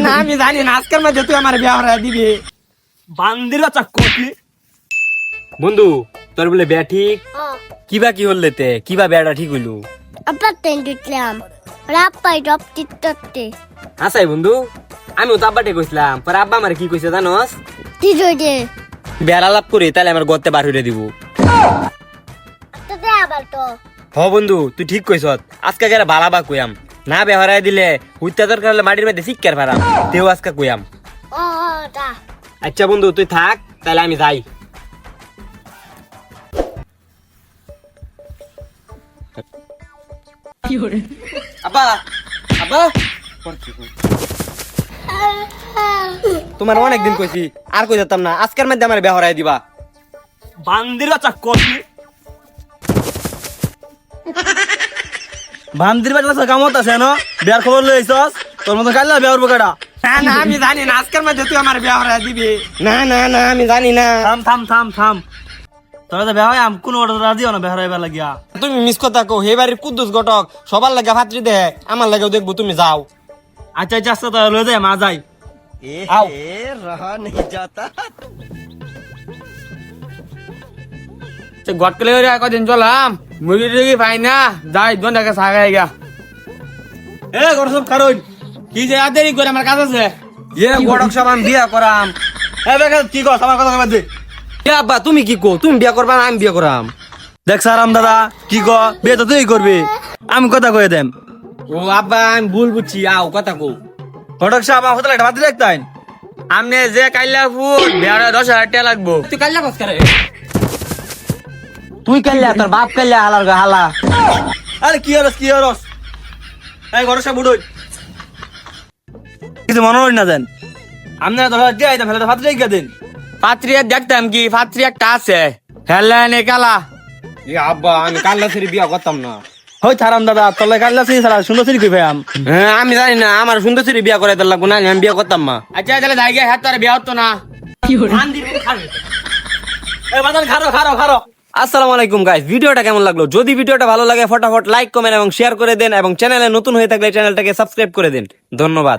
না আমি জানি না আজকের মধ্যে তুই আমার বিয়া হরা দিবি। বান্দির বাচ্চা কপি। বন্ধু তোর বলে বিয়া ঠিক কিবা কি হল তে কিবা বিয়াটা ঠিক হইলো? apa tendutlam rapai drop titotte আসাই বন্ধু আমি তো আব্বাটে কইছিলাম পর আব্বা আমার কি কইছে জানোস? tijode বেড়া লাভ করি তাহলে আমার গর্তে বার হইরে দিব। tade abar to হ বন্ধু তুই ঠিক কইছ আজকে গেলে বালাবা কইয়াম না বেহরাই দিলে হুইতা দরকার হলে মাটির মধ্যে শিক্ষার পারাম তেও আজকে কইয়াম। oh da আচ্ছা বন্ধু তুই থাক তাহলে আমি যাই। আব্বা আব্বা তোমার অনেকদিন কইছি আর কই যেতাম না আজকের মধ্যে আমার বেহরাই দিবা। বান্দির বাচ্চা কপি। বান্দির বাচ্চা কামত আছে না বিয়ার খবর লই আইছস তোর মত কাইলা বিয়া করব কেডা? না না আমি জানি না আজকের মধ্যে তুই আমার বিয়া হরা দিবি। না না না আমি জানি না। থাম থাম থাম থাম তোরা তো বিয়া হয় আম কোন অর্ডার রাজি হও না বিয়া হরাইবার লাগিয়া। তুমি মিস কথা কো হে বাড়ির কুদ্দুস ঘটক সবার লাগা ভাতরি দে আমার লাগেও দেখবো তুমি যাও। আচ্ছা আচ্ছা আচ্ছা তাহলে লই যায় মা যাই। আও গটকলে কদিন চলাম মুরগি টুরগি পাই না যাই দোন টাকা সাগাই গা। এ গড় সব কারণ কি যে আর দেরি করে আমার কাজ আছে। গড়ক সব আমি বিয়া করাম। এ বেকা কি কস আমার কথা কইবা দে। এ আব্বা তুমি কি কো তুমি বিয়া করবা না আমি বিয়া করাম? দেখ সারাম দাদা কি ক বিয়ে তো তুই করবি আমি কথা কয়ে দেম। ও আব্বা আমি ভুল বুঝছি আও কথা কো। ঘটক সাহেব আমার হোটেলে বাদ দেখতেন আমনে যে কাইলা ফুল বিয়ারে 10,000 টাকা লাগবো। তুই কাল্লা কস করে তুই কাল্লা তোর বাপ কাল্লা হালার গা হালা। আরে কি হরস এই ঘটক সাহেব উঠুন কিছু মনে হয় না দেন আমনে 10,000 টাকা আইতাম ফেলে ভাত রেখে দেন। পাত্রী দেখতাম কি পাত্রী একটা আছে হেলা নে কালা। এ আব্বা আমি কাল্লা ছেড়ে বিয়া করতাম না। হই থারাম দাদা তলে কাল্লা সিরি সারা সুন্দর সিরি কই ভাইয়াম। হ্যাঁ আমি জানি না আমার সুন্দর ছেড়ে বিয়া করাইতে লাগবো না আমি বিয়া করতাম না। আচ্ছা তাহলে যাই গে হাত তারে বিয়া হতো না। এই বাদান খারো আসসালামু আলাইকুম গাইস, ভিডিওটা কেমন লাগলো? যদি ভিডিওটা ভালো লাগে ফটাফট লাইক কমেন্ট এবং শেয়ার করে দেন এবং চ্যানেলে নতুন হয়ে থাকলে চ্যানেলটাকে সাবস্ক্রাইব করে দেন। ধন্যবাদ।